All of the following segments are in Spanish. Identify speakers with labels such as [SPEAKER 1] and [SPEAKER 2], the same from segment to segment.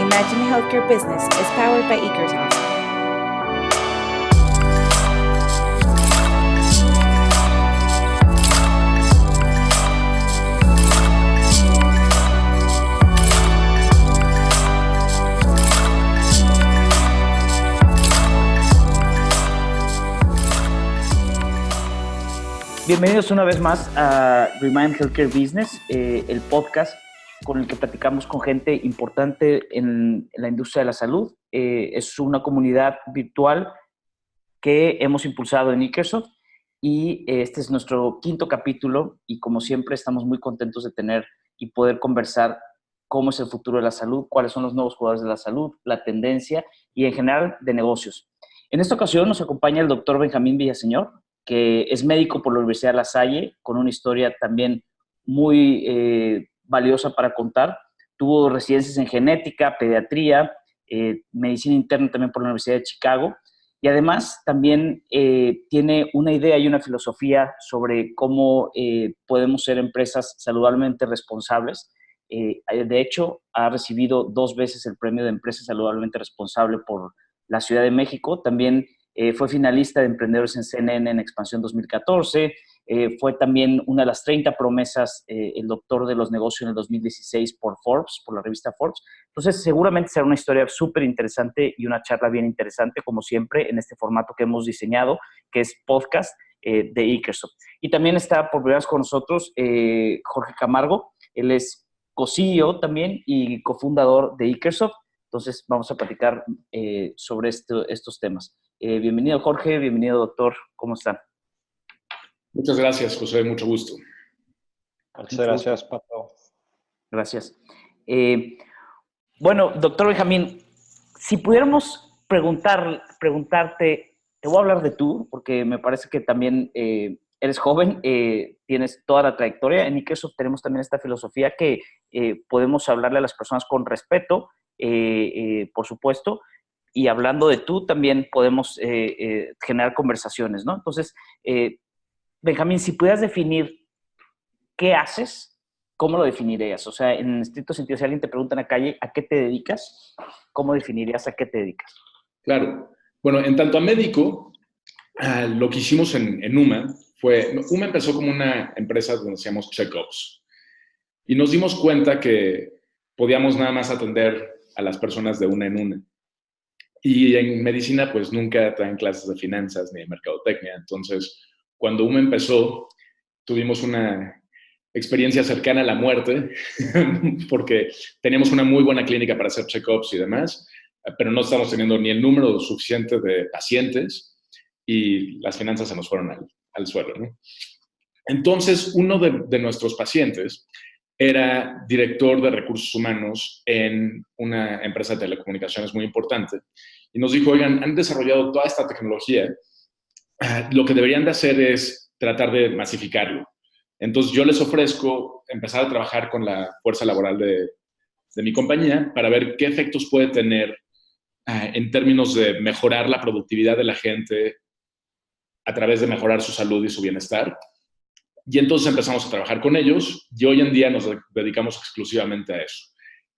[SPEAKER 1] Reimagine Healthcare Business is powered by Ekersoft.
[SPEAKER 2] Bienvenidos una vez más a Reimagine Healthcare Business, el podcast con el que platicamos con gente importante en la industria de la salud. Es una comunidad virtual que hemos impulsado en Ekersoft y este es nuestro quinto capítulo y como siempre estamos muy contentos de tener y poder conversar cómo es el futuro de la salud, cuáles son los nuevos jugadores de la salud, la tendencia y en general de negocios. En esta ocasión nos acompaña el doctor Benjamín Villaseñor, que es médico por la Universidad de La Salle, con una historia también muy valiosa para contar. Tuvo residencias en genética, pediatría, medicina interna también por la Universidad de Chicago, y además también tiene una idea y una filosofía sobre cómo podemos ser empresas saludablemente responsables. De hecho, ha recibido 2 veces el premio de Empresa Saludablemente Responsable por la Ciudad de México. También fue finalista de Emprendedores en CNN en Expansión 2014. Fue también una de las 30 promesas, el doctor de los negocios en el 2016 por Forbes, por la revista Forbes. Entonces, seguramente será una historia súper interesante y una charla bien interesante, como siempre, en este formato que hemos diseñado, que es podcast de Ekersoft. Y también está por primera vez con nosotros Jorge Camargo. Él es co-CEO también y cofundador de Ekersoft. Entonces, vamos a platicar sobre estos temas. Bienvenido, Jorge. Bienvenido, doctor. ¿Cómo están?
[SPEAKER 3] Muchas gracias, José. Mucho gusto.
[SPEAKER 4] Muchas gracias, Pato.
[SPEAKER 2] Gracias. Bueno, doctor Benjamín, si pudiéramos preguntarte, te voy a hablar de tú, porque me parece que también eres joven, tienes toda la trayectoria. En Ekersoft tenemos también esta filosofía que podemos hablarle a las personas con respeto, por supuesto, y hablando de tú también podemos generar conversaciones, ¿no? Entonces, Benjamín, si pudieras definir qué haces, ¿cómo lo definirías? O sea, en estricto sentido, si alguien te pregunta en la calle, ¿a qué te dedicas? ¿Cómo definirías a qué te dedicas?
[SPEAKER 3] Claro. Bueno, en tanto a médico, lo que hicimos en UMA fue, UMA empezó como una empresa donde hacíamos check-ups y nos dimos cuenta que podíamos nada más atender a las personas de una en una. Y en medicina, pues nunca traen clases de finanzas ni de mercadotecnia. Entonces, cuando UMA empezó, tuvimos una experiencia cercana a la muerte, porque teníamos una muy buena clínica para hacer check-ups y demás, pero no estábamos teniendo ni el número suficiente de pacientes y las finanzas se nos fueron al suelo, ¿no? Entonces, uno de nuestros pacientes era director de recursos humanos en una empresa de telecomunicaciones muy importante y nos dijo, oigan, han desarrollado toda esta tecnología, lo que deberían de hacer es tratar de masificarlo. Entonces yo les ofrezco empezar a trabajar con la fuerza laboral de mi compañía para ver qué efectos puede tener en términos de mejorar la productividad de la gente a través de mejorar su salud y su bienestar. Y entonces empezamos a trabajar con ellos y hoy en día nos dedicamos exclusivamente a eso.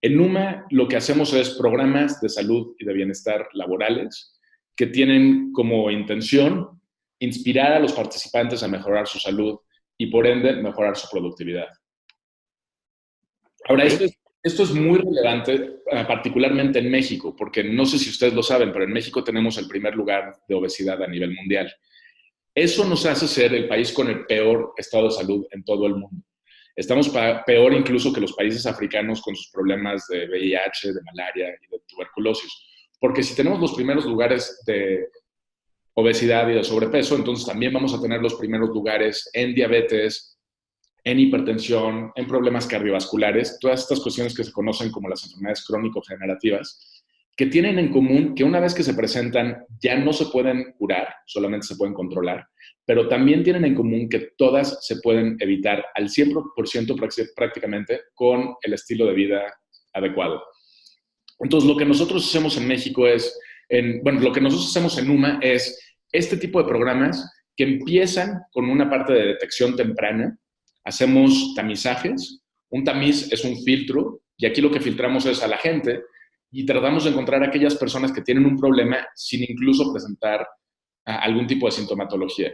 [SPEAKER 3] En UMA lo que hacemos es programas de salud y de bienestar laborales que tienen como intención inspirar a los participantes a mejorar su salud y por ende mejorar su productividad. Ahora, esto es muy relevante, particularmente en México, porque no sé si ustedes lo saben, pero en México tenemos el primer lugar de obesidad a nivel mundial. Eso nos hace ser el país con el peor estado de salud en todo el mundo. Estamos peor incluso que los países africanos con sus problemas de VIH, de malaria y de tuberculosis. Porque si tenemos los primeros lugares de obesidad y de sobrepeso, entonces también vamos a tener los primeros lugares en diabetes, en hipertensión, en problemas cardiovasculares, todas estas cuestiones que se conocen como las enfermedades crónico-degenerativas, que tienen en común que una vez que se presentan ya no se pueden curar, solamente se pueden controlar, pero también tienen en común que todas se pueden evitar al 100% prácticamente con el estilo de vida adecuado. Entonces, lo que nosotros hacemos en México es, lo que nosotros hacemos en UMA es este tipo de programas que empiezan con una parte de detección temprana. Hacemos tamizajes. Un tamiz es un filtro y aquí lo que filtramos es a la gente y tratamos de encontrar a aquellas personas que tienen un problema sin incluso presentar algún tipo de sintomatología.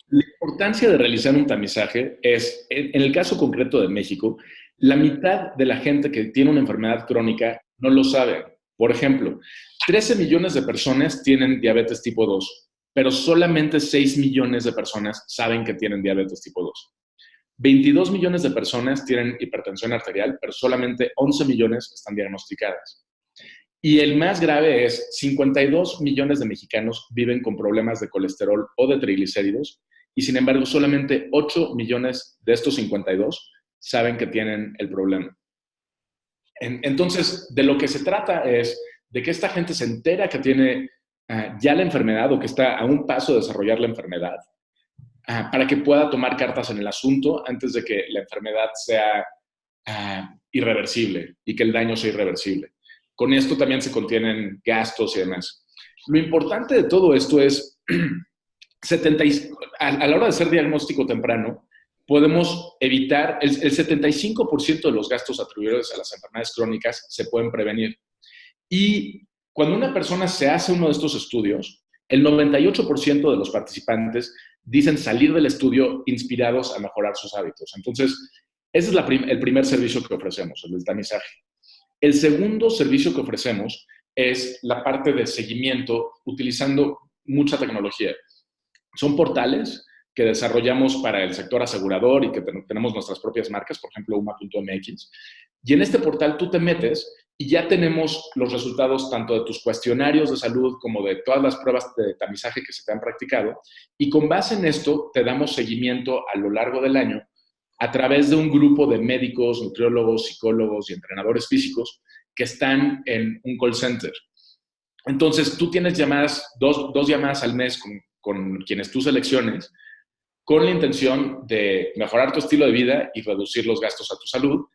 [SPEAKER 3] La importancia de realizar un tamizaje es, en el caso concreto de México, la mitad de la gente que tiene una enfermedad crónica no lo sabe. Por ejemplo, 13 millones de personas tienen diabetes tipo 2, pero solamente 6 millones de personas saben que tienen diabetes tipo 2. 22 millones de personas tienen hipertensión arterial, pero solamente 11 millones están diagnosticadas. Y el más grave es, 52 millones de mexicanos viven con problemas de colesterol o de triglicéridos, y sin embargo solamente 8 millones de estos 52 saben que tienen el problema. Entonces, de lo que se trata es de que esta gente se entera que tiene ya la enfermedad o que está a un paso de desarrollar la enfermedad, para que pueda tomar cartas en el asunto antes de que la enfermedad sea irreversible y que el daño sea irreversible. Con esto también se contienen gastos y demás. Lo importante de todo esto es, a la hora de hacer diagnóstico temprano, podemos evitar, el 75% de los gastos atribuidos a las enfermedades crónicas se pueden prevenir. Y cuando una persona se hace uno de estos estudios, el 98% de los participantes dicen salir del estudio inspirados a mejorar sus hábitos. Entonces, ese es el primer servicio que ofrecemos, el del tamizaje. El segundo servicio que ofrecemos es la parte de seguimiento utilizando mucha tecnología. Son portales que desarrollamos para el sector asegurador y que tenemos nuestras propias marcas, por ejemplo, uma.mx. Y en este portal tú te metes y ya tenemos los resultados tanto de tus cuestionarios de salud como de todas las pruebas de tamizaje que se te han practicado. Y con base en esto te damos seguimiento a lo largo del año a través de un grupo de médicos, nutriólogos, psicólogos y entrenadores físicos que están en un call center. Entonces, tú tienes llamadas, dos llamadas al mes con quienes tú selecciones, con la intención de mejorar tu estilo de vida y reducir los gastos a tu salud,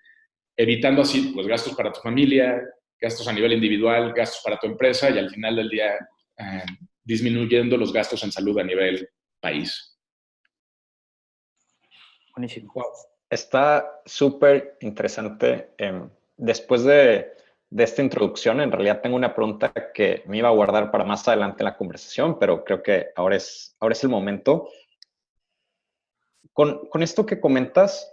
[SPEAKER 3] evitando así los gastos para tu familia, gastos a nivel individual, gastos para tu empresa y al final del día disminuyendo los gastos en salud a nivel país.
[SPEAKER 2] Buenísimo.
[SPEAKER 4] Wow. Está súper interesante. Después de esta introducción, en realidad tengo una pregunta que me iba a guardar para más adelante en la conversación, pero creo que ahora es el momento. Con esto que comentas,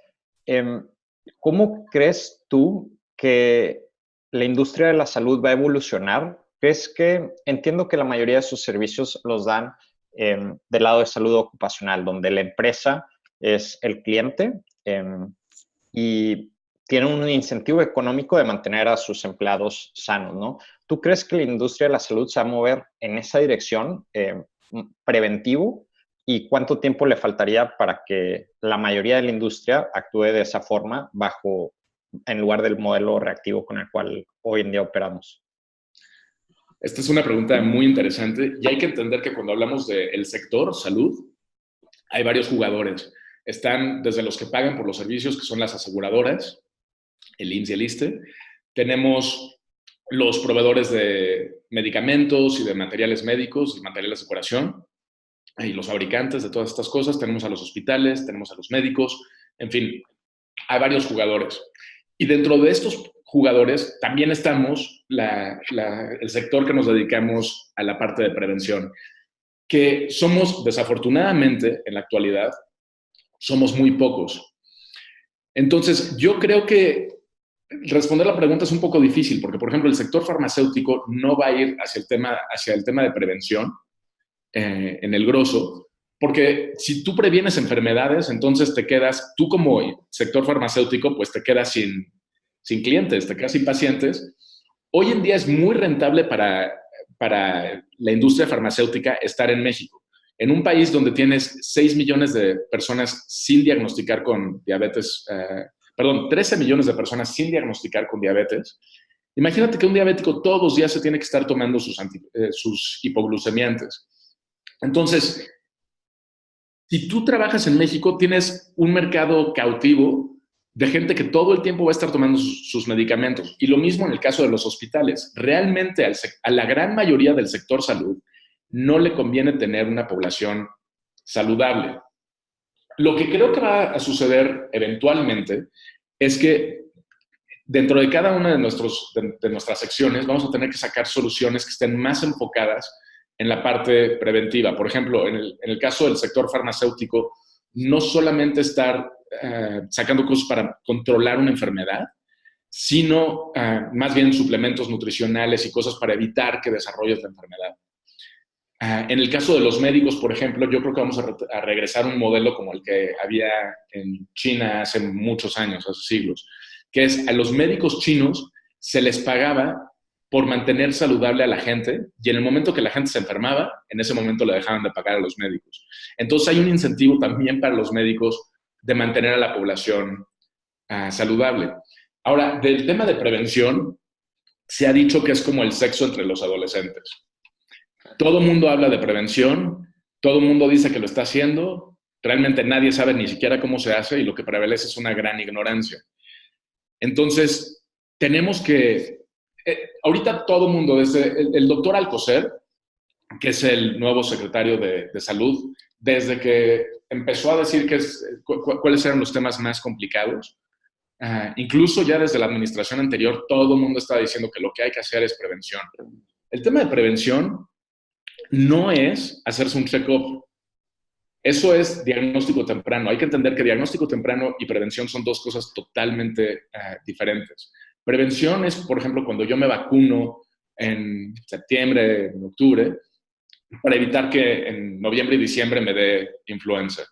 [SPEAKER 4] ¿cómo crees tú que la industria de la salud va a evolucionar? ¿Crees que, entiendo que la mayoría de sus servicios los dan del lado de salud ocupacional, donde la empresa es el cliente y tiene un incentivo económico de mantener a sus empleados sanos, ¿no? ¿Tú crees que la industria de la salud se va a mover en esa dirección preventivo? ¿Y cuánto tiempo le faltaría para que la mayoría de la industria actúe de esa forma en lugar del modelo reactivo con el cual hoy en día operamos?
[SPEAKER 3] Esta es una pregunta muy interesante y hay que entender que cuando hablamos del sector salud, hay varios jugadores. Están desde los que pagan por los servicios, que son las aseguradoras, el IMSS y el ISSSTE. Tenemos los proveedores de medicamentos y de materiales médicos y materiales de curación, y los fabricantes de todas estas cosas. Tenemos a los hospitales, tenemos a los médicos, en fin, hay varios jugadores. Y dentro de estos jugadores también estamos el sector que nos dedicamos a la parte de prevención, que somos, desafortunadamente, en la actualidad, somos muy pocos. Entonces, yo creo que responder la pregunta es un poco difícil, porque, por ejemplo, el sector farmacéutico no va a ir hacia el tema de prevención en el grosso, porque si tú previenes enfermedades, entonces tú como sector farmacéutico, pues te quedas sin clientes, te quedas sin pacientes. Hoy en día es muy rentable para la industria farmacéutica estar en México. En un país donde tienes 6 millones de personas sin diagnosticar con diabetes, 13 millones de personas sin diagnosticar con diabetes, imagínate que un diabético todos los días se tiene que estar tomando sus hipoglucemiantes. Entonces, si tú trabajas en México, tienes un mercado cautivo de gente que todo el tiempo va a estar tomando sus medicamentos. Y lo mismo en el caso de los hospitales. Realmente a la gran mayoría del sector salud no le conviene tener una población saludable. Lo que creo que va a suceder eventualmente es que dentro de cada una de nuestras secciones vamos a tener que sacar soluciones que estén más enfocadas en la parte preventiva. Por ejemplo, en el caso del sector farmacéutico, no solamente estar sacando cosas para controlar una enfermedad, sino más bien suplementos nutricionales y cosas para evitar que desarrolles la enfermedad. En el caso de los médicos, por ejemplo, yo creo que vamos a regresar a un modelo como el que había en China hace muchos años, hace siglos, que es a los médicos chinos se les pagaba por mantener saludable a la gente y en el momento que la gente se enfermaba, en ese momento le dejaban de pagar a los médicos. Entonces hay un incentivo también para los médicos de mantener a la población saludable. Ahora, del tema de prevención, se ha dicho que es como el sexo entre los adolescentes. Todo el mundo habla de prevención, todo el mundo dice que lo está haciendo, realmente nadie sabe ni siquiera cómo se hace y lo que prevalece es una gran ignorancia. Entonces, tenemos que... ahorita todo el mundo, desde el doctor Alcocer, que es el nuevo secretario de Salud, desde que empezó a decir cuáles eran los temas más complicados, incluso ya desde la administración anterior, todo el mundo estaba diciendo que lo que hay que hacer es prevención. El tema de prevención no es hacerse un check-up. Eso es diagnóstico temprano. Hay que entender que diagnóstico temprano y prevención son dos cosas totalmente diferentes. Prevención es, por ejemplo, cuando yo me vacuno en septiembre, en octubre, para evitar que en noviembre y diciembre me dé influenza.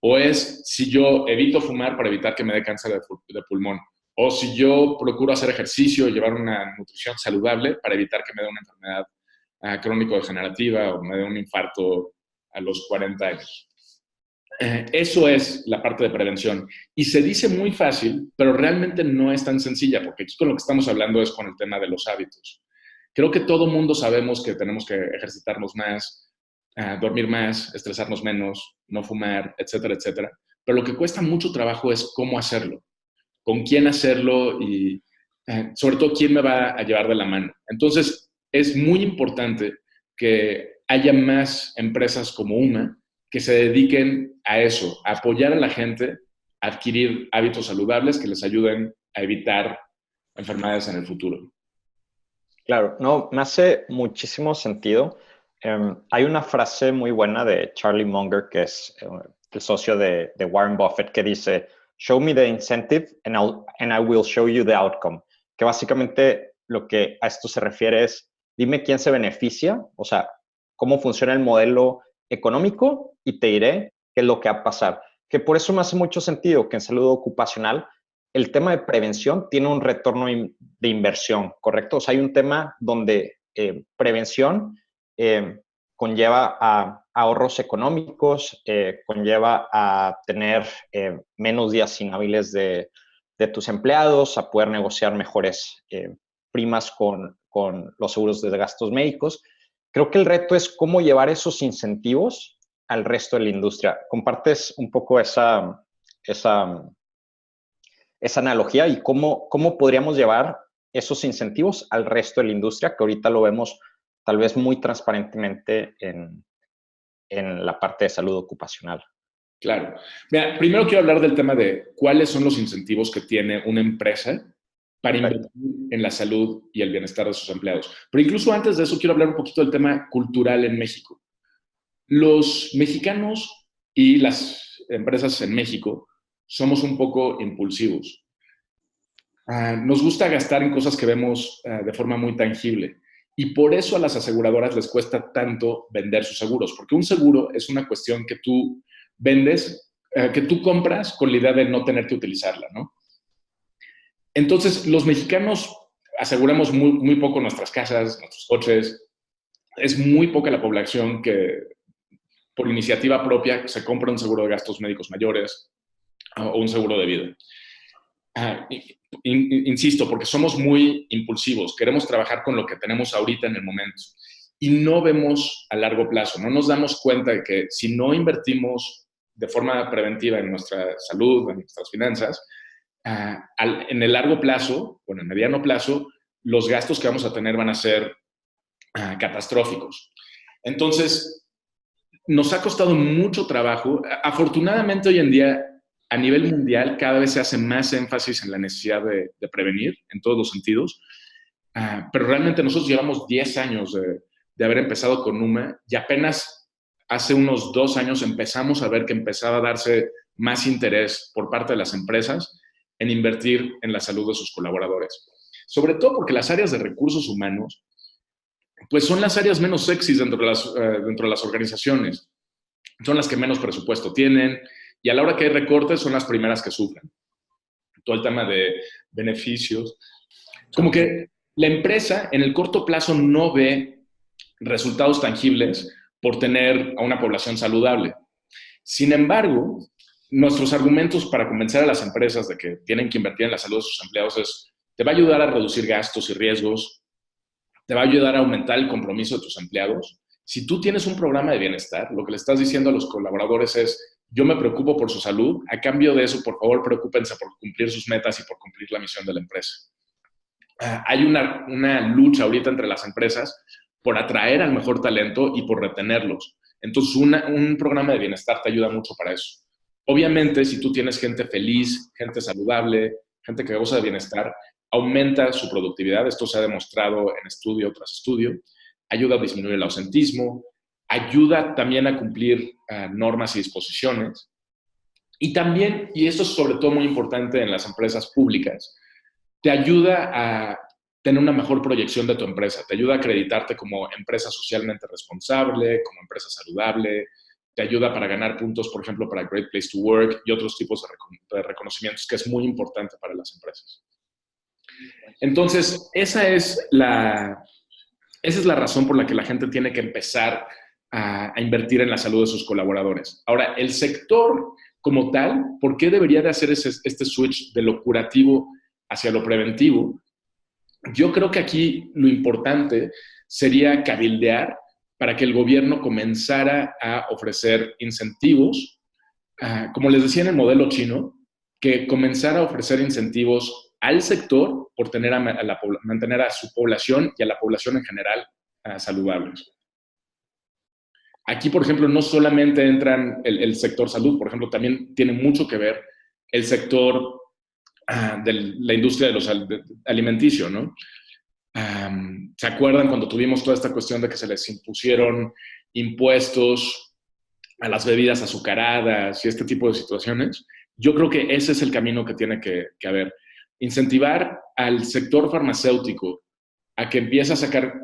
[SPEAKER 3] O es si yo evito fumar para evitar que me dé cáncer de pulmón. O si yo procuro hacer ejercicio y llevar una nutrición saludable para evitar que me dé una enfermedad crónico-degenerativa o me dé un infarto a los 40 años. Eso es la parte de prevención. Y se dice muy fácil, pero realmente no es tan sencilla, porque aquí con lo que estamos hablando es con el tema de los hábitos. Creo que todo mundo sabemos que tenemos que ejercitarnos más, dormir más, estresarnos menos, no fumar, etcétera, etcétera. Pero lo que cuesta mucho trabajo es cómo hacerlo, con quién hacerlo y sobre todo quién me va a llevar de la mano. Entonces, es muy importante que haya más empresas como UMA que se dediquen a eso, a apoyar a la gente a adquirir hábitos saludables que les ayuden a evitar enfermedades en el futuro.
[SPEAKER 4] Claro, no, me hace muchísimo sentido. Hay una frase muy buena de Charlie Munger, que es el socio de Warren Buffett, que dice, "Show me the incentive and I will show you the outcome", que básicamente lo que a esto se refiere es, dime quién se beneficia, o sea, cómo funciona el modelo económico y te diré qué es lo que va a pasar. Que por eso me hace mucho sentido que en salud ocupacional el tema de prevención tiene un retorno de inversión, ¿correcto? O sea, hay un tema donde prevención conlleva a ahorros económicos, conlleva a tener menos días inhábiles de tus empleados, a poder negociar mejores primas con los seguros de gastos médicos. Creo que el reto es cómo llevar esos incentivos al resto de la industria. ¿Compartes un poco esa analogía y cómo podríamos llevar esos incentivos al resto de la industria, que ahorita lo vemos tal vez muy transparentemente en la parte de salud ocupacional?
[SPEAKER 3] Claro. Mira, primero quiero hablar del tema de cuáles son los incentivos que tiene una empresa para invertir en la salud y el bienestar de sus empleados. Pero incluso antes de eso, quiero hablar un poquito del tema cultural en México. Los mexicanos y las empresas en México somos un poco impulsivos. Nos gusta gastar en cosas que vemos de forma muy tangible. Y por eso a las aseguradoras les cuesta tanto vender sus seguros. Porque un seguro es una cuestión que tú vendes, que tú compras con la idea de no tener que utilizarla, ¿no? Entonces, los mexicanos aseguramos muy poco nuestras casas, nuestros coches. Es muy poca la población que, por iniciativa propia, se compra un seguro de gastos médicos mayores o un seguro de vida. Insisto, porque somos muy impulsivos. Queremos trabajar con lo que tenemos ahorita en el momento. Y no vemos a largo plazo. No nos damos cuenta de que si no invertimos de forma preventiva en nuestra salud, en nuestras finanzas, en el largo plazo, o en el mediano plazo, los gastos que vamos a tener van a ser catastróficos. Entonces, nos ha costado mucho trabajo. Afortunadamente, hoy en día a nivel mundial cada vez se hace más énfasis en la necesidad de prevenir en todos los sentidos, pero realmente nosotros llevamos 10 años de haber empezado con Numa y apenas hace unos 2 años empezamos a ver que empezaba a darse más interés por parte de las empresas en invertir en la salud de sus colaboradores. Sobre todo porque las áreas de recursos humanos pues son las áreas menos sexys dentro de las organizaciones. Son las que menos presupuesto tienen y a la hora que hay recortes son las primeras que sufren. Todo el tema de beneficios. Como que la empresa en el corto plazo no ve resultados tangibles por tener a una población saludable. Sin embargo, nuestros argumentos para convencer a las empresas de que tienen que invertir en la salud de sus empleados es, te va a ayudar a reducir gastos y riesgos, te va a ayudar a aumentar el compromiso de tus empleados. Si tú tienes un programa de bienestar, lo que le estás diciendo a los colaboradores es, yo me preocupo por su salud, a cambio de eso, por favor, preocúpense por cumplir sus metas y por cumplir la misión de la empresa. Hay una lucha ahorita entre las empresas por atraer al mejor talento y por retenerlos. Entonces, un programa de bienestar te ayuda mucho para eso. Obviamente, si tú tienes gente feliz, gente saludable, gente que goza de bienestar, aumenta su productividad. Esto se ha demostrado en estudio tras estudio. Ayuda a disminuir el ausentismo, ayuda también a cumplir normas y disposiciones. Y también, y esto es sobre todo muy importante en las empresas públicas, te ayuda a tener una mejor proyección de tu empresa, te ayuda a acreditarte como empresa socialmente responsable, como empresa saludable, te ayuda para ganar puntos, por ejemplo, para Great Place to Work y otros tipos de reconocimientos que es muy importante para las empresas. Entonces, esa es la razón por la que la gente tiene que empezar a invertir en la salud de sus colaboradores. Ahora, el sector como tal, ¿por qué debería de hacer este switch de lo curativo hacia lo preventivo? Yo creo que aquí lo importante sería cabildear para que el gobierno comenzara a ofrecer incentivos, como les decía en el modelo chino, que comenzara a ofrecer incentivos al sector por mantener a su población y a la población en general saludables. Aquí, por ejemplo, no solamente entran el sector salud, por ejemplo, también tiene mucho que ver el sector de la industria de los alimenticio, ¿no? ¿Se acuerdan cuando tuvimos toda esta cuestión de que se les impusieron impuestos a las bebidas azucaradas y este tipo de situaciones? Yo creo que ese es el camino que tiene que haber. Incentivar al sector farmacéutico a que empiece a sacar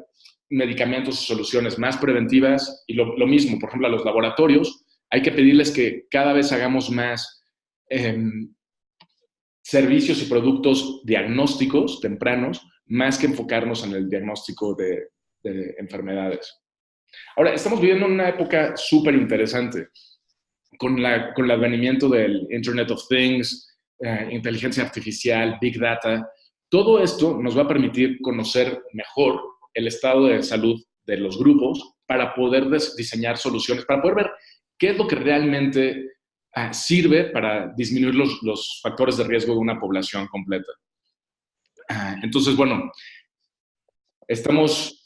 [SPEAKER 3] medicamentos y soluciones más preventivas y lo mismo, por ejemplo, a los laboratorios, hay que pedirles que cada vez hagamos más servicios y productos diagnósticos tempranos, más que enfocarnos en el diagnóstico de enfermedades. Ahora, estamos viviendo una época súper interesante con el advenimiento del Internet of Things, inteligencia artificial, Big Data. Todo esto nos va a permitir conocer mejor el estado de salud de los grupos para poder diseñar soluciones, para poder ver qué es lo que realmente sirve para disminuir los factores de riesgo de una población completa. Entonces, bueno, estamos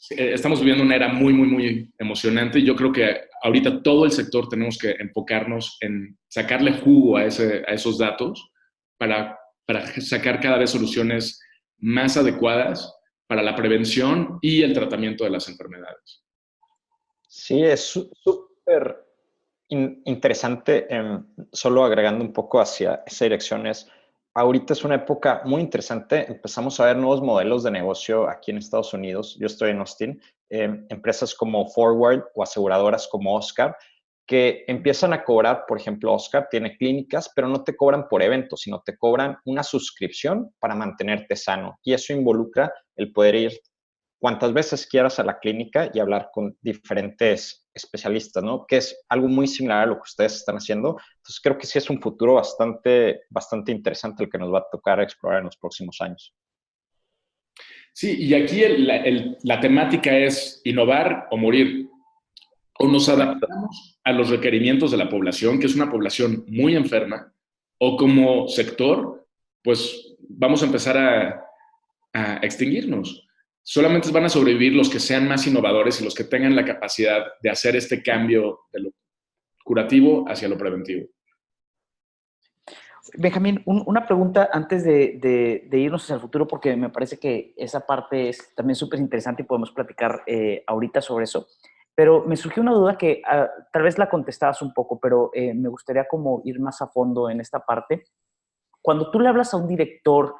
[SPEAKER 3] viviendo una era muy, muy, muy emocionante y yo creo que ahorita todo el sector tenemos que enfocarnos en sacarle jugo a esos datos para sacar cada vez soluciones más adecuadas para la prevención y el tratamiento de las enfermedades.
[SPEAKER 4] Sí, es súper interesante, solo agregando un poco hacia esa dirección, ahorita es una época muy interesante, empezamos a ver nuevos modelos de negocio aquí en Estados Unidos, yo estoy en Austin, empresas como Forward o aseguradoras como Oscar, que empiezan a cobrar, por ejemplo, Oscar tiene clínicas, pero no te cobran por eventos, sino te cobran una suscripción para mantenerte sano. Y eso involucra el poder ir cuantas veces quieras a la clínica y hablar con diferentes especialistas, ¿no? Que es algo muy similar a lo que ustedes están haciendo. Entonces, creo que sí es un futuro bastante interesante el que nos va a tocar explorar en los próximos años.
[SPEAKER 3] Sí, y aquí la temática es innovar o morir. O nos adaptamos a los requerimientos de la población, que es una población muy enferma, o como sector, pues vamos a empezar a extinguirnos. Solamente van a sobrevivir los que sean más innovadores y los que tengan la capacidad de hacer este cambio de lo curativo hacia lo preventivo.
[SPEAKER 2] Benjamín, una pregunta antes de irnos hacia el futuro, porque me parece que esa parte es también súper interesante y podemos platicar ahorita sobre eso. Pero me surgió una duda que tal vez la contestabas un poco, pero me gustaría como ir más a fondo en esta parte. Cuando tú le hablas a un director,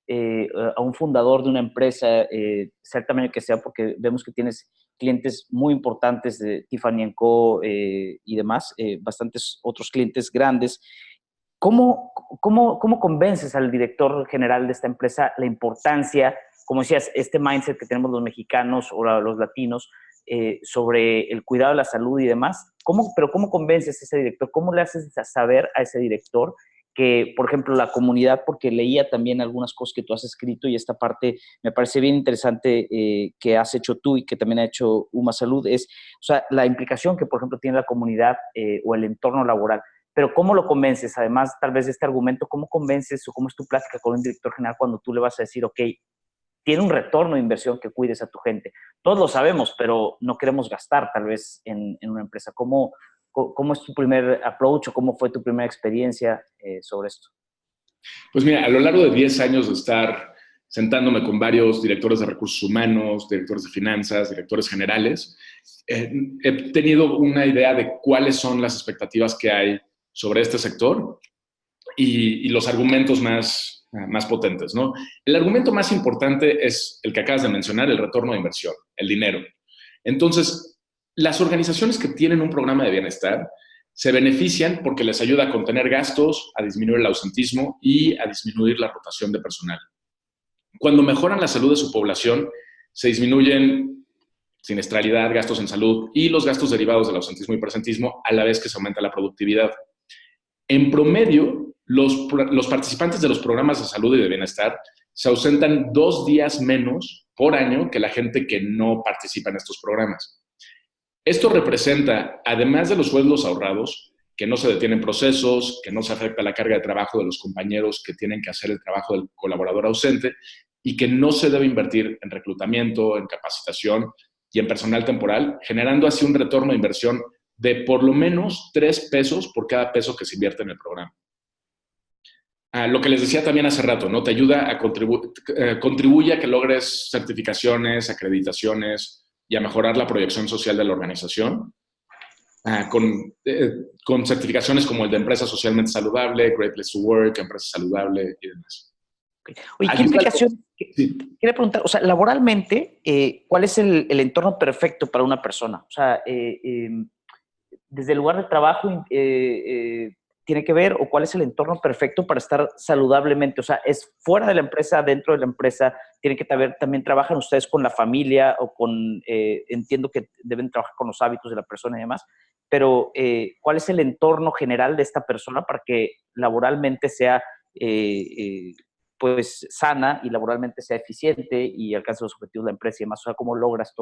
[SPEAKER 2] a un fundador de una empresa, sea el tamaño que sea, porque vemos que tienes clientes muy importantes de Tiffany Co. Y demás, bastantes otros clientes grandes, ¿cómo convences al director general de esta empresa la importancia, como decías, este mindset que tenemos los mexicanos o los latinos sobre el cuidado de la salud y demás? ¿Cómo convences a ese director? ¿Cómo le haces saber a ese director que, por ejemplo, la comunidad, porque leía también algunas cosas que tú has escrito y esta parte me parece bien interesante que has hecho tú y que también ha hecho UMA Salud, es, o sea, la implicación que, por ejemplo, tiene la comunidad o el entorno laboral? Pero ¿cómo lo convences? Además, tal vez de este argumento, ¿cómo convences o cómo es tu plática con un director general cuando tú le vas a decir, ok, tiene un retorno de inversión que cuides a tu gente? Todos lo sabemos, pero no queremos gastar tal vez en una empresa. ¿Cómo es tu primer approach o cómo fue tu primera experiencia sobre esto?
[SPEAKER 3] Pues mira, a lo largo de 10 años de estar sentándome con varios directores de recursos humanos, directores de finanzas, directores generales, he tenido una idea de cuáles son las expectativas que hay sobre este sector y los argumentos más potentes, ¿no? El argumento más importante es el que acabas de mencionar, el retorno de inversión, el dinero. Entonces, las organizaciones que tienen un programa de bienestar se benefician porque les ayuda a contener gastos, a disminuir el ausentismo y a disminuir la rotación de personal. Cuando mejoran la salud de su población, se disminuyen siniestralidad, gastos en salud y los gastos derivados del ausentismo y presentismo, a la vez que se aumenta la productividad. En promedio, los participantes de los programas de salud y de bienestar se ausentan 2 días menos por año que la gente que no participa en estos programas. Esto representa, además de los sueldos ahorrados, que no se detienen procesos, que no se afecta la carga de trabajo de los compañeros que tienen que hacer el trabajo del colaborador ausente y que no se debe invertir en reclutamiento, en capacitación y en personal temporal, generando así un retorno de inversión de por lo menos 3 pesos por cada peso que se invierte en el programa. Lo que les decía también hace rato, ¿no? Te ayuda a contribuye a que logres certificaciones, acreditaciones y a mejorar la proyección social de la organización. Con certificaciones como el de Empresa Socialmente Saludable, Great Place to Work, Empresa Saludable y demás.
[SPEAKER 2] Oye, ¿qué implicación? Sí. Quería preguntar, o sea, laboralmente, ¿cuál es el entorno perfecto para una persona? O sea, desde el lugar de trabajo tiene que ver, o cuál es el entorno perfecto para estar saludablemente. O sea, ¿es fuera de la empresa, dentro de la empresa? Tiene que haber, también trabajan ustedes con la familia o con, entiendo que deben trabajar con los hábitos de la persona y demás, pero ¿cuál es el entorno general de esta persona para que laboralmente sea pues sana y laboralmente sea eficiente y alcance los objetivos de la empresa y demás? O sea, ¿cómo logras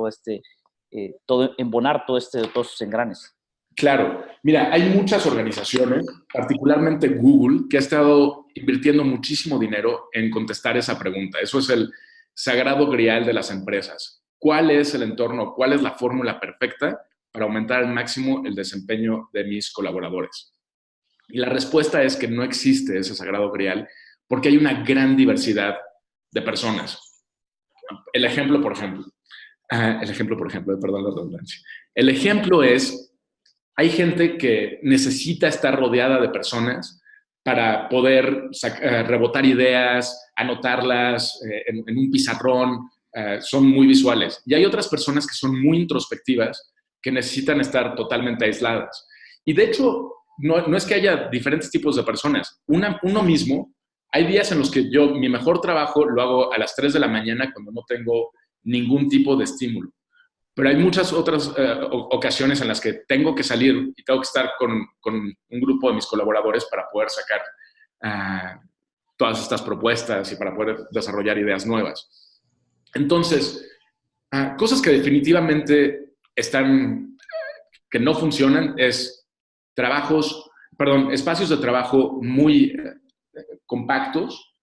[SPEAKER 2] embonar todos esos engranes?
[SPEAKER 3] Claro, mira, hay muchas organizaciones, particularmente Google, que ha estado invirtiendo muchísimo dinero en contestar esa pregunta. Eso es el sagrado grial de las empresas. ¿Cuál es el entorno, cuál es la fórmula perfecta para aumentar al máximo el desempeño de mis colaboradores? Y la respuesta es que no existe ese sagrado grial porque hay una gran diversidad de personas. El ejemplo, por ejemplo, perdón la redundancia. El ejemplo es, hay gente que necesita estar rodeada de personas para poder rebotar ideas, anotarlas en un pizarrón, son muy visuales. Y hay otras personas que son muy introspectivas, que necesitan estar totalmente aisladas. Y de hecho, no es que haya diferentes tipos de personas. Uno mismo, hay días en los que yo mi mejor trabajo lo hago a las 3 de la mañana cuando no tengo ningún tipo de estímulo. Pero hay muchas otras ocasiones en las que tengo que salir y tengo que estar con un grupo de mis colaboradores para poder sacar todas estas propuestas y para poder desarrollar ideas nuevas. Entonces, cosas que definitivamente que no funcionan es espacios de trabajo muy compactos,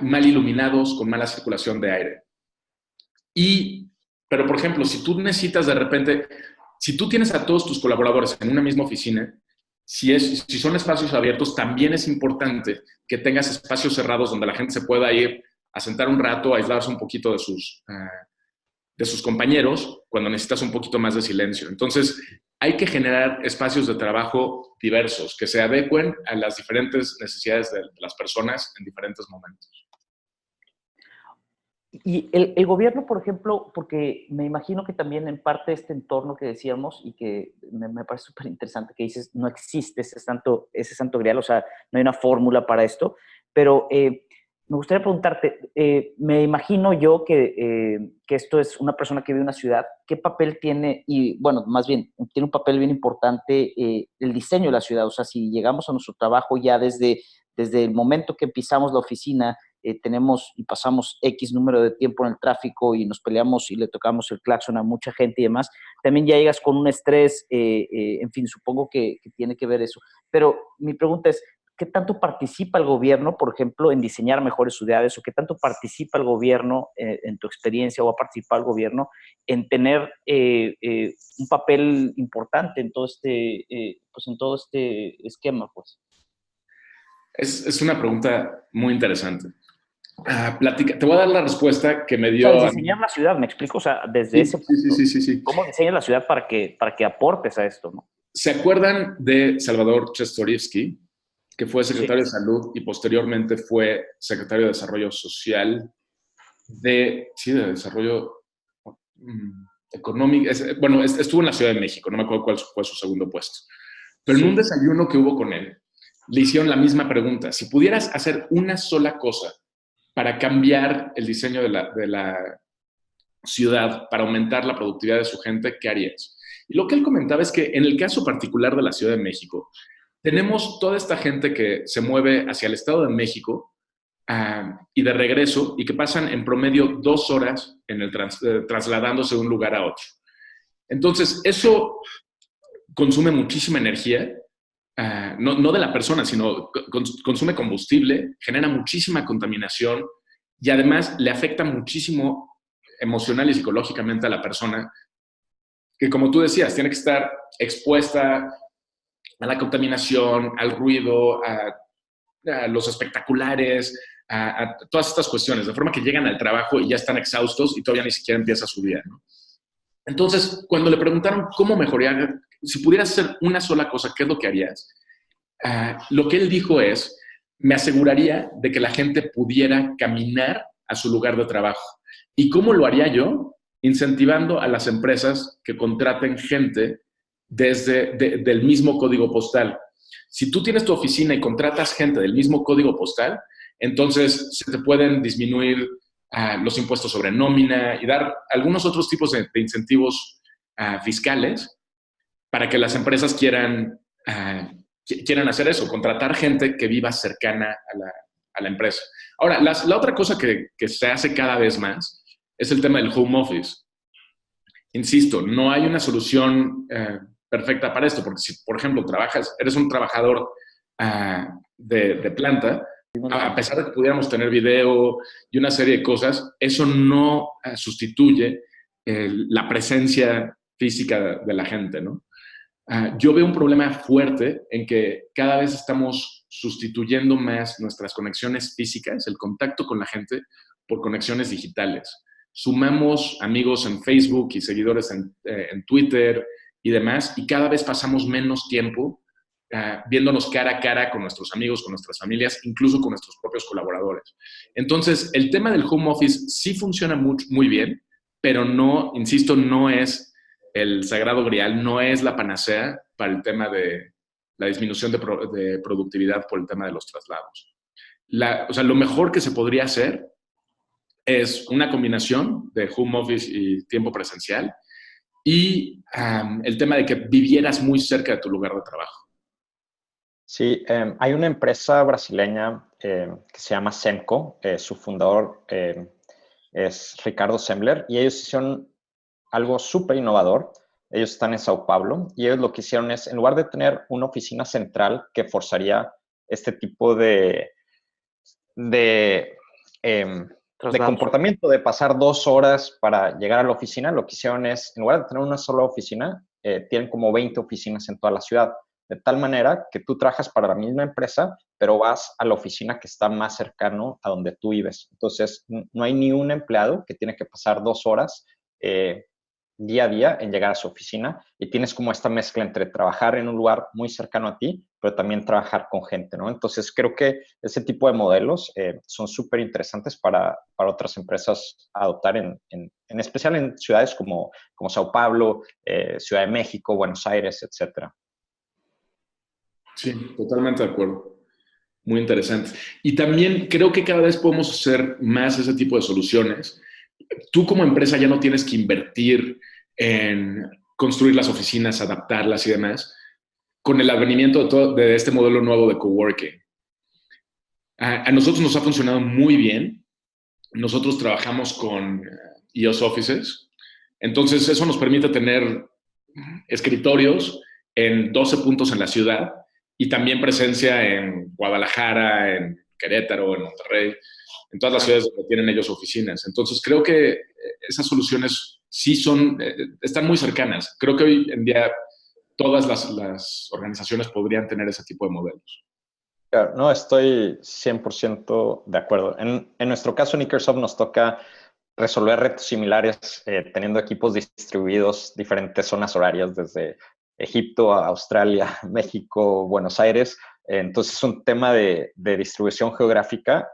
[SPEAKER 3] mal iluminados, con mala circulación de aire. Pero, por ejemplo, si tú necesitas de repente, si tú tienes a todos tus colaboradores en una misma oficina, si son espacios abiertos, también es importante que tengas espacios cerrados donde la gente se pueda ir a sentar un rato, a aislarse un poquito de sus compañeros cuando necesitas un poquito más de silencio. Entonces, hay que generar espacios de trabajo diversos que se adecuen a las diferentes necesidades de las personas en diferentes momentos.
[SPEAKER 2] Y el gobierno, por ejemplo, porque me imagino que también en parte de este entorno que decíamos y que me parece súper interesante que dices, no existe ese santo grial, o sea, no hay una fórmula para esto, pero me gustaría preguntarte, me imagino yo que esto es una persona que vive en una ciudad, ¿qué papel tiene? Y bueno, más bien, tiene un papel bien importante el diseño de la ciudad, o sea, si llegamos a nuestro trabajo ya desde el momento que pisamos la oficina, tenemos y pasamos X número de tiempo en el tráfico y nos peleamos y le tocamos el claxon a mucha gente y demás, también ya llegas con un estrés, en fin, supongo que tiene que ver eso. Pero mi pregunta es, ¿qué tanto participa el gobierno, por ejemplo, en diseñar mejores ciudades? ¿O qué tanto participa el gobierno, en tu experiencia, o ha participado el gobierno en tener un papel importante en todo este esquema, pues?
[SPEAKER 3] Es una pregunta muy interesante. Te voy a dar la respuesta que me
[SPEAKER 2] O sea,
[SPEAKER 3] dio...
[SPEAKER 2] diseñar la ciudad, ¿me explico? O sea, desde
[SPEAKER 3] Sí,
[SPEAKER 2] ese punto,
[SPEAKER 3] sí.
[SPEAKER 2] ¿cómo diseñas la ciudad para que aportes a esto, ¿no?
[SPEAKER 3] ¿Se acuerdan de Salvador Czestorivsky, que fue secretario de Salud y posteriormente fue secretario de Desarrollo Social de Desarrollo Económico? Bueno, estuvo en la Ciudad de México, no me acuerdo cuál fue su segundo puesto. Pero en un desayuno que hubo con él, le hicieron la misma pregunta. Si pudieras hacer una sola cosa para cambiar el diseño de la ciudad, para aumentar la productividad de su gente, ¿qué harías? Y lo que él comentaba es que en el caso particular de la Ciudad de México, tenemos toda esta gente que se mueve hacia el Estado de México y de regreso, y que pasan en promedio 2 horas trasladándose de un lugar a otro. Entonces, eso consume muchísima energía, no de la persona, sino consume combustible, genera muchísima contaminación y además le afecta muchísimo emocional y psicológicamente a la persona, que, como tú decías, tiene que estar expuesta a la contaminación, al ruido, a los espectaculares, a todas estas cuestiones, de forma que llegan al trabajo y ya están exhaustos y todavía ni siquiera empieza su día, ¿no? Entonces, cuando le preguntaron cómo mejorar, si pudieras hacer una sola cosa, ¿qué es lo que harías? Lo que él dijo es, me aseguraría de que la gente pudiera caminar a su lugar de trabajo. ¿Y cómo lo haría yo? Incentivando a las empresas que contraten gente del mismo código postal. Si tú tienes tu oficina y contratas gente del mismo código postal, entonces se te pueden disminuir los impuestos sobre nómina y dar algunos otros tipos de incentivos fiscales para que las empresas quieran hacer eso, contratar gente que viva cercana a la empresa. Ahora, la otra cosa que se hace cada vez más es el tema del home office. Insisto, no hay una solución perfecta para esto, porque si, por ejemplo, eres un trabajador de planta, a pesar de que pudiéramos tener video y una serie de cosas, eso no sustituye la presencia física de la gente, ¿no? Yo veo un problema fuerte en que cada vez estamos sustituyendo más nuestras conexiones físicas, el contacto con la gente, por conexiones digitales. Sumamos amigos en Facebook y seguidores en Twitter y demás, y cada vez pasamos menos tiempo viéndonos cara a cara con nuestros amigos, con nuestras familias, incluso con nuestros propios colaboradores. Entonces, el tema del home office sí funciona muy bien, pero no, insisto, no es el sagrado grial, no es la panacea para el tema de la disminución de productividad por el tema de los traslados. O sea, lo mejor que se podría hacer es una combinación de home office y tiempo presencial y el tema de que vivieras muy cerca de tu lugar de trabajo.
[SPEAKER 4] Sí, hay una empresa brasileña que se llama Semco, su fundador es Ricardo Sembler, y ellos hicieron algo súper innovador. Ellos están en Sao Paulo y ellos lo que hicieron es, en lugar de tener una oficina central que forzaría este tipo de comportamiento de pasar 2 horas para llegar a la oficina, lo que hicieron es, en lugar de tener una sola oficina, tienen como 20 oficinas en toda la ciudad. de tal manera que tú trabajas para la misma empresa, pero vas a la oficina que está más cercano a donde tú vives. Entonces, no hay ni un empleado que tiene que pasar 2 horas día a día en llegar a su oficina, y tienes como esta mezcla entre trabajar en un lugar muy cercano a ti, pero también trabajar con gente, ¿no? Entonces, creo que ese tipo de modelos son súper interesantes para otras empresas adoptar, en especial en ciudades como Sao Paulo, Ciudad de México, Buenos Aires, etcétera.
[SPEAKER 3] Sí, totalmente de acuerdo. Muy interesante. Y también creo que cada vez podemos hacer más ese tipo de soluciones. Tú como empresa ya no tienes que invertir en construir las oficinas, adaptarlas y demás, con el advenimiento de este modelo nuevo de coworking. A nosotros nos ha funcionado muy bien. Nosotros trabajamos con EOS Offices. Entonces, eso nos permite tener escritorios en 12 puntos en la ciudad y también presencia en Guadalajara, en Querétaro, en Monterrey, en todas las ciudades donde tienen ellos oficinas. Entonces, creo que esas soluciones sí están muy cercanas. Creo que hoy en día todas las organizaciones podrían tener ese tipo de modelos.
[SPEAKER 4] Claro, no, estoy 100% de acuerdo. En nuestro caso, en Ikersoft nos toca resolver retos similares, teniendo equipos distribuidos, diferentes zonas horarias, desde Egipto a Australia, México, Buenos Aires. Entonces es un tema de distribución geográfica,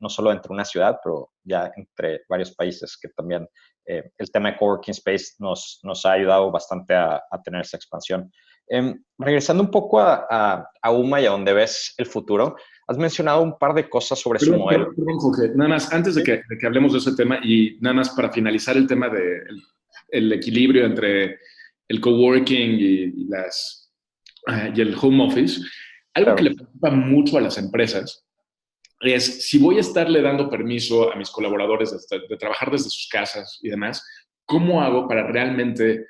[SPEAKER 4] no solo entre una ciudad, pero ya entre varios países, que también el tema de Coworking Space nos ha ayudado bastante a tener esa expansión. Regresando un poco a UMA y a donde ves el futuro, has mencionado un par de cosas sobre su modelo.
[SPEAKER 3] Perdón, Jorge. Nada más, antes de que hablemos de ese tema y nada más para finalizar el tema del equilibrio entre el coworking y el home office, algo que le preocupa mucho a las empresas es si voy a estarle dando permiso a mis colaboradores de trabajar desde sus casas y demás, ¿cómo hago para realmente...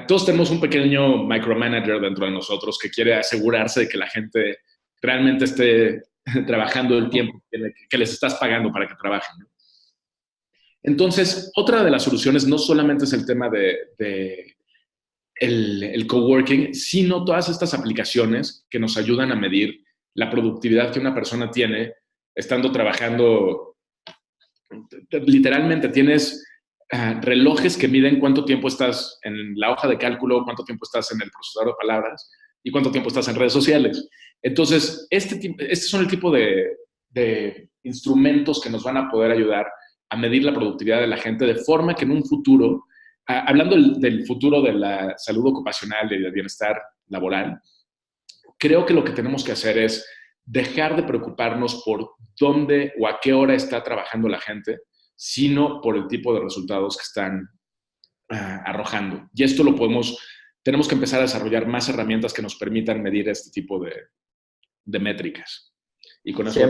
[SPEAKER 3] todos tenemos un pequeño micromanager dentro de nosotros que quiere asegurarse de que la gente realmente esté trabajando el tiempo que les estás pagando para que trabajen, ¿no? Entonces, otra de las soluciones no solamente es el tema de el coworking, sino todas estas aplicaciones que nos ayudan a medir la productividad que una persona tiene estando trabajando. Literalmente tienes relojes que miden cuánto tiempo estás en la hoja de cálculo, cuánto tiempo estás en el procesador de palabras y cuánto tiempo estás en redes sociales. Entonces, estos son el tipo de instrumentos que nos van a poder ayudar a medir la productividad de la gente de forma que en un futuro, hablando del futuro de la salud ocupacional y del bienestar laboral, creo que lo que tenemos que hacer es dejar de preocuparnos por dónde o a qué hora está trabajando la gente, sino por el tipo de resultados que están arrojando. Y esto tenemos que empezar a desarrollar más herramientas que nos permitan medir este tipo de métricas. Y con eso...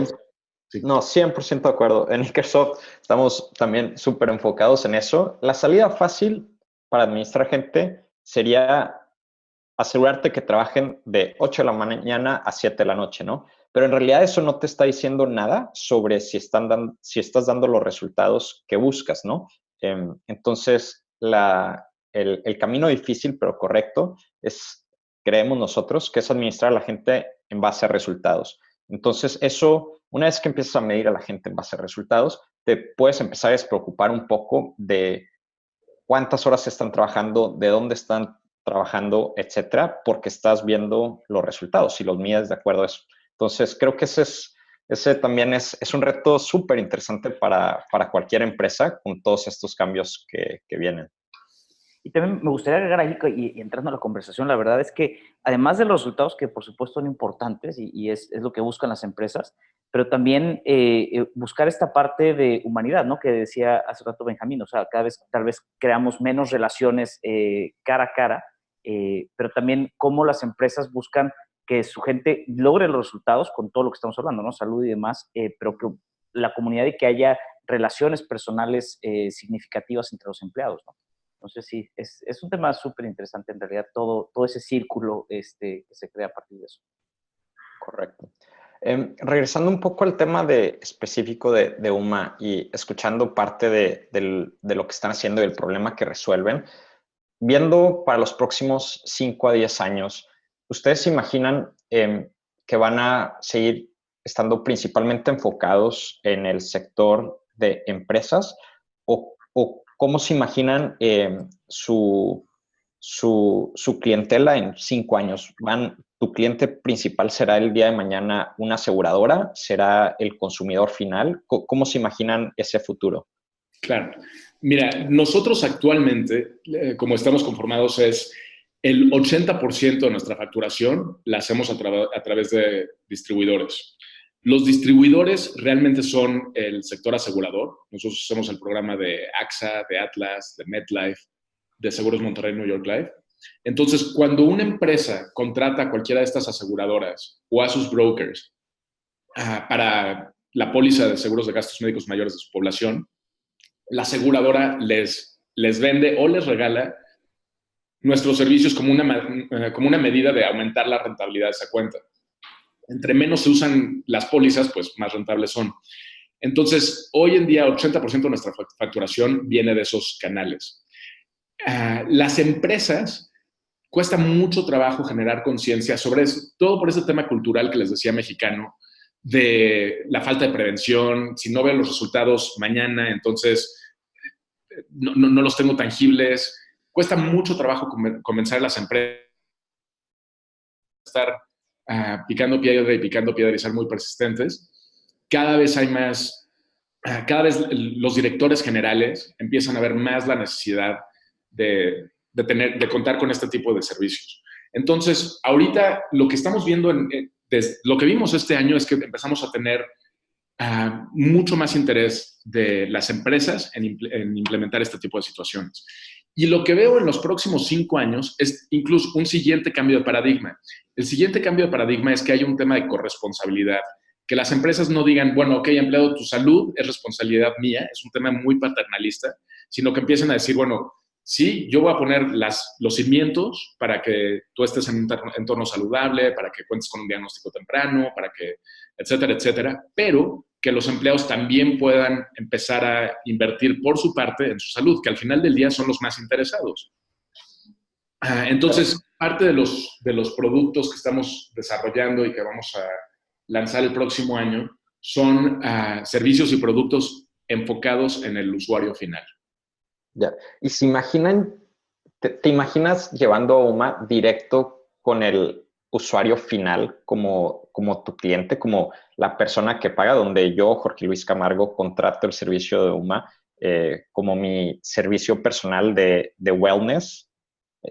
[SPEAKER 4] Sí. No, 100% de acuerdo. En Ikersoft estamos también súper enfocados en eso. La salida fácil para administrar gente sería asegurarte que trabajen de 8 de la mañana a 7 de la noche, ¿no? Pero en realidad eso no te está diciendo nada sobre si estás dando los resultados que buscas, ¿no? Entonces, el camino difícil pero correcto creemos nosotros, que es administrar a la gente en base a resultados. Entonces, eso, una vez que empiezas a medir a la gente en base a resultados, te puedes empezar a despreocupar un poco de cuántas horas están trabajando, de dónde están trabajando, etcétera, porque estás viendo los resultados y los mides de acuerdo a eso. Entonces, creo que ese también es un reto súper interesante para cualquier empresa con todos estos cambios que vienen.
[SPEAKER 2] Y también me gustaría agregar ahí, y entrando a la conversación, la verdad es que además de los resultados que por supuesto son importantes y es lo que buscan las empresas, pero también buscar esta parte de humanidad, ¿no? Que decía hace rato Benjamín, o sea, cada vez tal vez creamos menos relaciones cara a cara, pero también cómo las empresas buscan que su gente logre los resultados con todo lo que estamos hablando, ¿no? Salud y demás, pero que la comunidad y que haya relaciones personales significativas entre los empleados, ¿no? Entonces, sí, es un tema súper interesante en realidad, todo ese círculo que se crea a partir de eso.
[SPEAKER 4] Correcto. Regresando un poco al tema específico de UMA y escuchando parte de lo que están haciendo y el problema que resuelven, viendo para los próximos 5 a 10 años, ¿ustedes se imaginan que van a seguir estando principalmente enfocados en el sector de empresas? ¿O cómo se imaginan su clientela en 5 años? ¿Tu cliente principal será el día de mañana una aseguradora? ¿Será el consumidor final? ¿Cómo se imaginan ese futuro?
[SPEAKER 3] Claro. Mira, nosotros actualmente, como estamos conformados, es el 80% de nuestra facturación la hacemos a través de distribuidores. Los distribuidores realmente son el sector asegurador. Nosotros hacemos el programa de AXA, de Atlas, de MetLife, de Seguros Monterrey, New York Life. Entonces, cuando una empresa contrata a cualquiera de estas aseguradoras o a sus brokers para la póliza de seguros de gastos médicos mayores de su población, la aseguradora les vende o les regala nuestros servicios como una medida de aumentar la rentabilidad de esa cuenta. Entre menos se usan las pólizas, pues más rentables son. Entonces, hoy en día, 80% de nuestra facturación viene de esos canales. Las empresas, cuesta mucho trabajo generar conciencia sobre eso, todo por ese tema cultural que les decía mexicano, de la falta de prevención. Si no veo los resultados mañana, entonces no los tengo tangibles. Cuesta mucho trabajo convencer a las empresas a estar picando piedra y ser muy persistentes. Cada vez hay más, cada vez los directores generales empiezan a ver más la necesidad de contar con este tipo de servicios. Entonces, ahorita lo que estamos viendo, lo que vimos este año es que empezamos a tener mucho más interés de las empresas en implementar este tipo de situaciones. Y lo que veo en los próximos 5 años es incluso un siguiente cambio de paradigma. El siguiente cambio de paradigma es que hay un tema de corresponsabilidad. Que las empresas no digan, bueno, ok, empleado, tu salud es responsabilidad mía, es un tema muy paternalista, sino que empiecen a decir, bueno, sí, yo voy a poner los cimientos para que tú estés en un entorno saludable, para que cuentes con un diagnóstico temprano, para que, etcétera, etcétera, pero que los empleados también puedan empezar a invertir por su parte en su salud, que al final del día son los más interesados. Entonces, parte de los productos que estamos desarrollando y que vamos a lanzar el próximo año son servicios y productos enfocados en el usuario final.
[SPEAKER 4] Ya. Y se imaginan, ¿te imaginas llevando a UMA directo con el usuario final como tu cliente, como la persona que paga, donde yo, Jorge Luis Camargo, contrato el servicio de UMA como mi servicio personal de wellness?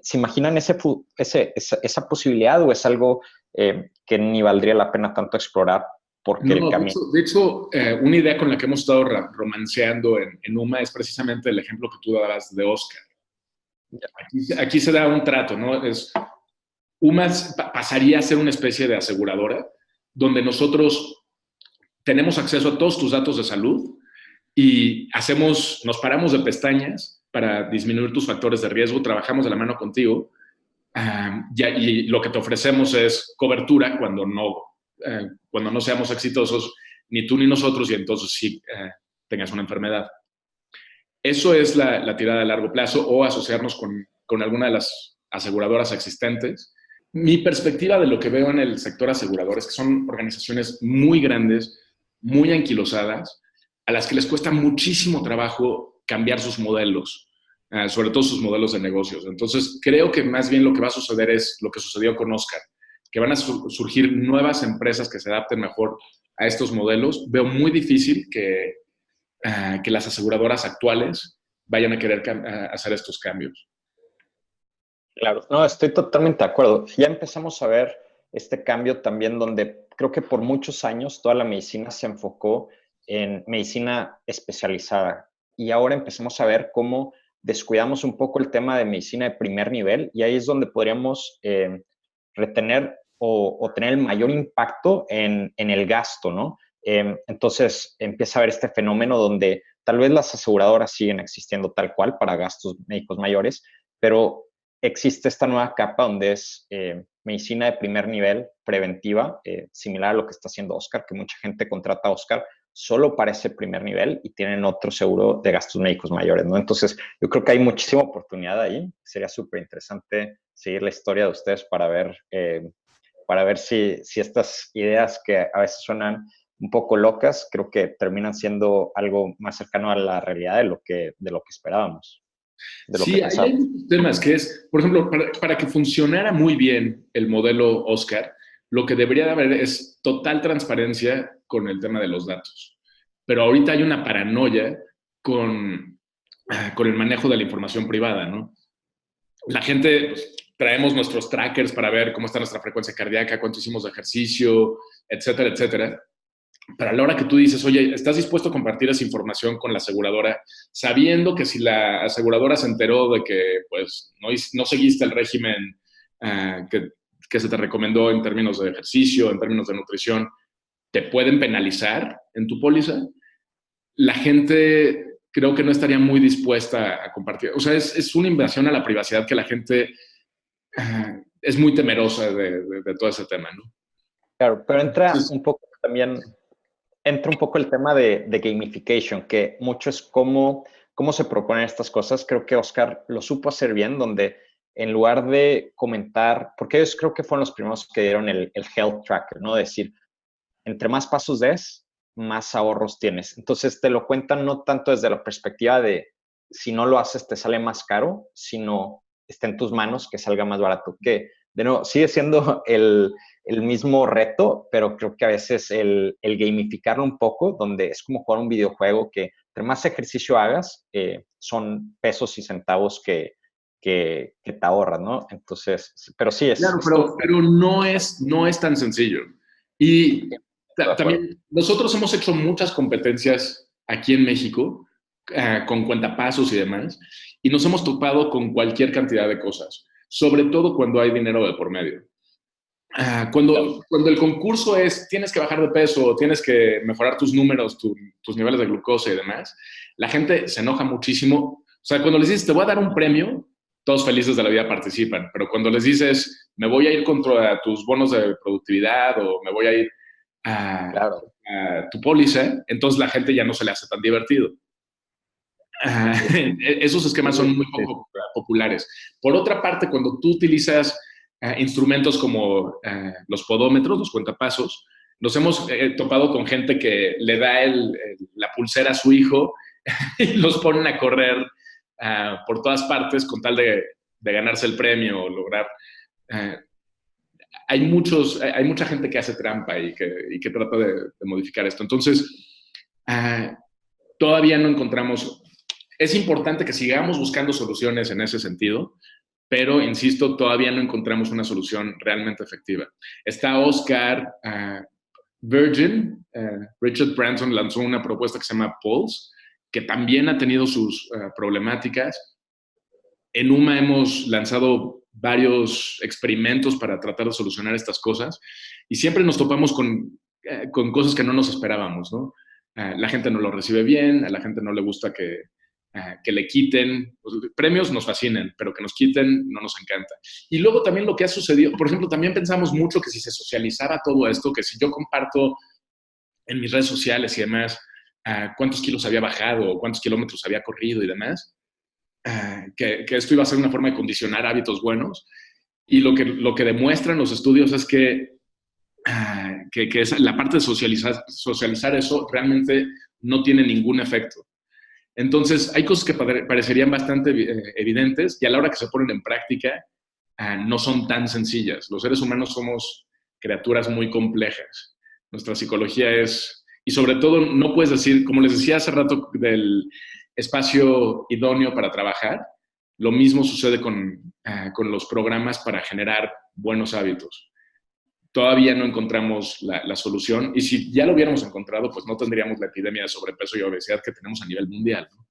[SPEAKER 4] ¿Se imaginan esa posibilidad o es algo que ni valdría la pena tanto explorar? Porque el camino...
[SPEAKER 3] De hecho, una idea con la que hemos estado romanceando en UMA es precisamente el ejemplo que tú dabas de Oscar. Aquí se da un trato, ¿no? UMA pasaría a ser una especie de aseguradora donde nosotros tenemos acceso a todos tus datos de salud y nos paramos de pestañas para disminuir tus factores de riesgo, trabajamos de la mano contigo y lo que te ofrecemos es cobertura cuando no seamos exitosos, ni tú ni nosotros, y entonces sí tengas una enfermedad. Eso es la tirada a largo plazo, o asociarnos con alguna de las aseguradoras existentes. Mi perspectiva de lo que veo en el sector asegurador es que son organizaciones muy grandes, muy anquilosadas, a las que les cuesta muchísimo trabajo cambiar sus modelos, sobre todo sus modelos de negocios. Entonces, creo que más bien lo que va a suceder es lo que sucedió con Oscar, que van a surgir nuevas empresas que se adapten mejor a estos modelos. Veo muy difícil que las aseguradoras actuales vayan a querer hacer estos cambios.
[SPEAKER 4] Claro, no, estoy totalmente de acuerdo. Ya empezamos a ver este cambio también donde creo que por muchos años toda la medicina se enfocó en medicina especializada y ahora empezamos a ver cómo descuidamos un poco el tema de medicina de primer nivel y ahí es donde podríamos retener o tener el mayor impacto en el gasto, ¿no? Entonces empieza a haber este fenómeno donde tal vez las aseguradoras siguen existiendo tal cual para gastos médicos mayores, pero existe esta nueva capa donde es medicina de primer nivel preventiva, similar a lo que está haciendo Oscar, que mucha gente contrata a Oscar solo para ese primer nivel y tienen otro seguro de gastos médicos mayores, ¿no? Entonces, yo creo que hay muchísima oportunidad ahí. Sería súper interesante seguir la historia de ustedes para ver si estas ideas que a veces suenan un poco locas, creo que terminan siendo algo más cercano a la realidad de lo que esperábamos, de lo que
[SPEAKER 3] Sí, hay
[SPEAKER 4] pensábamos.
[SPEAKER 3] muchos temas que es, por ejemplo, para que funcionara muy bien el modelo Oscar, lo que debería de haber es total transparencia con el tema de los datos. Pero ahorita hay una paranoia con el manejo de la información privada, ¿no? La gente, pues, traemos nuestros trackers para ver cómo está nuestra frecuencia cardíaca, cuánto hicimos de ejercicio, etcétera, etcétera. Pero a la hora que tú dices, oye, ¿estás dispuesto a compartir esa información con la aseguradora, sabiendo que si la aseguradora se enteró de que pues, no seguiste el régimen que se te recomendó en términos de ejercicio, en términos de nutrición, te pueden penalizar en tu póliza? La gente creo que no estaría muy dispuesta a compartir. O sea, es una invasión a la privacidad que la gente es muy temerosa de todo ese tema, ¿no?
[SPEAKER 4] Claro, pero
[SPEAKER 3] Entonces,
[SPEAKER 4] entra un poco el tema de gamification, que mucho es cómo se proponen estas cosas. Creo que Oscar lo supo hacer bien, donde en lugar de comentar, porque ellos creo que fueron los primeros que dieron el health tracker, ¿no? Decir, entre más pasos des, más ahorros tienes. Entonces te lo cuentan no tanto desde la perspectiva de si no lo haces te sale más caro, sino está en tus manos que salga más barato. Que de nuevo sigue siendo el mismo reto, pero creo que a veces el gamificarlo un poco, donde es como jugar un videojuego que entre más ejercicio hagas, son pesos y centavos que te ahorras, ¿no? Entonces, pero sí,
[SPEAKER 3] claro,
[SPEAKER 4] esto,
[SPEAKER 3] pero no es tan sencillo. Y
[SPEAKER 4] de acuerdo.
[SPEAKER 3] también nosotros hemos hecho muchas competencias aquí en México, con cuentapasos y demás, y nos hemos topado con cualquier cantidad de cosas, sobre todo cuando hay dinero de por medio. Cuando el concurso es tienes que bajar de peso, tienes que mejorar tus números, tus niveles de glucosa y demás, la gente se enoja muchísimo. O sea, cuando les dices te voy a dar un premio, todos felices de la vida participan, pero cuando les dices me voy a ir contra tus bonos de productividad o me voy a ir a,
[SPEAKER 4] Claro.
[SPEAKER 3] a tu póliza, entonces la gente ya no se le hace tan divertido. Esos esquemas son muy poco populares. Por otra parte, cuando tú utilizas instrumentos como los podómetros, los cuentapasos, nos hemos topado con gente que le da la pulsera a su hijo y los ponen a correr por todas partes con tal de ganarse el premio o lograr. Uh, hay mucha gente que hace trampa y que trata de modificar esto. Entonces, todavía no encontramos. Es importante que sigamos buscando soluciones en ese sentido, pero, insisto, todavía no encontramos una solución realmente efectiva. Está Oscar, Virgin, Richard Branson lanzó una propuesta que se llama Pulse, que también ha tenido sus problemáticas. En UMA hemos lanzado varios experimentos para tratar de solucionar estas cosas y siempre nos topamos con cosas que no nos esperábamos, ¿no? La gente no lo recibe bien, a la gente no le gusta que le quiten. Los premios nos fascinan, pero que nos quiten no nos encanta. Y luego también lo que ha sucedido, por ejemplo, también pensamos mucho que si se socializara todo esto, que si yo comparto en mis redes sociales y demás cuántos kilos había bajado, cuántos kilómetros había corrido y demás, que esto iba a ser una forma de condicionar hábitos buenos. Y lo que demuestran los estudios es que la parte de socializar eso realmente no tiene ningún efecto. Entonces, hay cosas que parecerían bastante evidentes y a la hora que se ponen en práctica no son tan sencillas. Los seres humanos somos criaturas muy complejas. Nuestra psicología es... Y sobre todo, no puedes decir, como les decía hace rato, del espacio idóneo para trabajar, lo mismo sucede con los programas para generar buenos hábitos. Todavía no encontramos la solución y si ya lo hubiéramos encontrado, pues no tendríamos la epidemia de sobrepeso y obesidad que tenemos a nivel mundial, ¿no?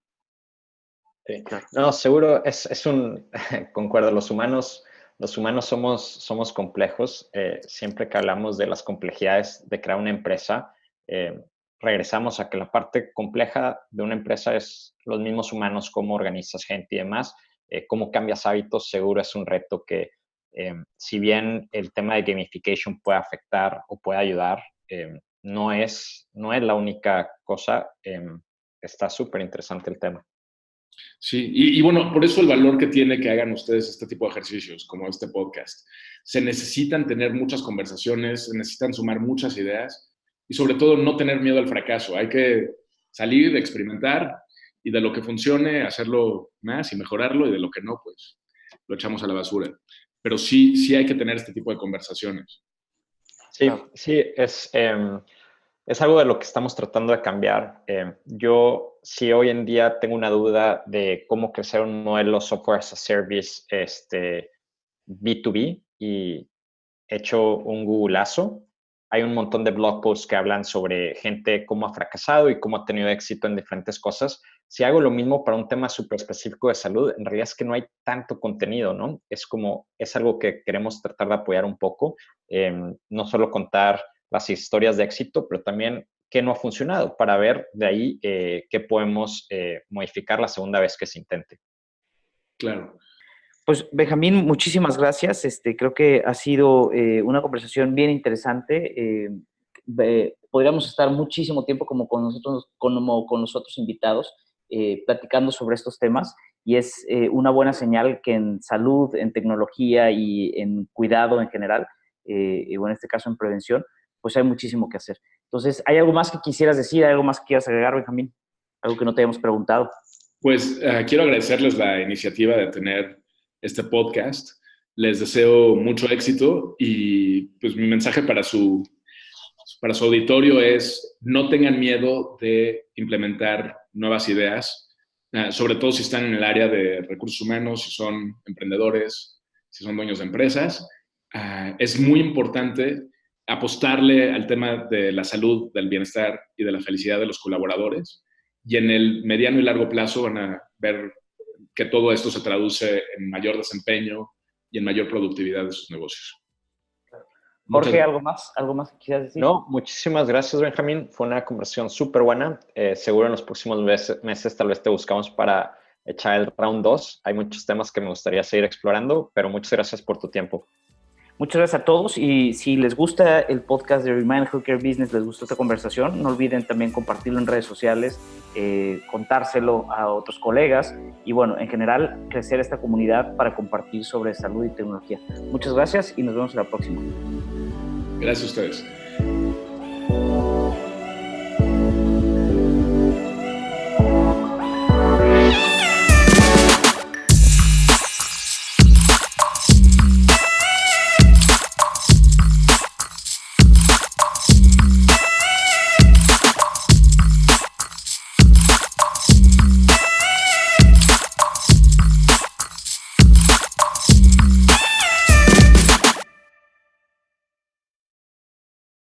[SPEAKER 4] Sí. No, seguro concuerdo, los humanos somos complejos. Siempre que hablamos de las complejidades de crear una empresa, regresamos a que la parte compleja de una empresa es los mismos humanos, cómo organizas gente y demás, cómo cambias hábitos. Seguro es un reto que, si bien el tema de gamification puede afectar o puede ayudar, no es la única cosa. Está súper interesante el tema.
[SPEAKER 3] Sí, y bueno, por eso el valor que tiene que hagan ustedes este tipo de ejercicios, como este podcast. Se necesitan tener muchas conversaciones, se necesitan sumar muchas ideas y sobre todo no tener miedo al fracaso. Hay que salir, experimentar y de lo que funcione, hacerlo más y mejorarlo y de lo que no, pues lo echamos a la basura. Pero sí hay que tener este tipo de conversaciones.
[SPEAKER 4] Sí, sí, es algo de lo que estamos tratando de cambiar. Yo, si hoy en día tengo una duda de cómo crecer un modelo software as a service B2B y he hecho un Googleazo, hay un montón de blog posts que hablan sobre gente cómo ha fracasado y cómo ha tenido éxito en diferentes cosas. Si hago lo mismo para un tema súper específico de salud, en realidad es que no hay tanto contenido, ¿no? Es algo que queremos tratar de apoyar un poco, no solo contar las historias de éxito, pero también qué no ha funcionado para ver de ahí qué podemos modificar la segunda vez que se intente.
[SPEAKER 3] Claro.
[SPEAKER 2] Pues Benjamín, muchísimas gracias. Creo que ha sido una conversación bien interesante. Podríamos estar muchísimo tiempo como con los otros invitados platicando sobre estos temas y es una buena señal que en salud, en tecnología y en cuidado en general, o en este caso en prevención, pues hay muchísimo que hacer. Entonces, ¿hay algo más que quisieras decir? ¿Hay algo más que quieras agregar, Benjamín? Algo que no te hayamos preguntado.
[SPEAKER 3] Pues quiero agradecerles la iniciativa de tener este podcast. Les deseo mucho éxito y pues mi mensaje para su auditorio es no tengan miedo de implementar nuevas ideas, sobre todo si están en el área de recursos humanos, si son emprendedores, si son dueños de empresas. Es muy importante apostarle al tema de la salud, del bienestar y de la felicidad de los colaboradores. Y en el mediano y largo plazo van a ver que todo esto se traduce en mayor desempeño y en mayor productividad de sus negocios.
[SPEAKER 2] Jorge, ¿algo más que quieras decir?
[SPEAKER 4] No, muchísimas gracias, Benjamín. Fue una conversación súper buena. Seguro en los próximos meses tal vez te buscamos para echar el round 2. Hay muchos temas que me gustaría seguir explorando, pero muchas gracias por tu tiempo.
[SPEAKER 2] Muchas gracias a todos y si les gusta el podcast de Remind Healthcare Business, les gustó esta conversación, no olviden también compartirlo en redes sociales, contárselo a otros colegas y bueno, en general crecer esta comunidad para compartir sobre salud y tecnología. Muchas gracias y nos vemos en la próxima.
[SPEAKER 3] Gracias a ustedes.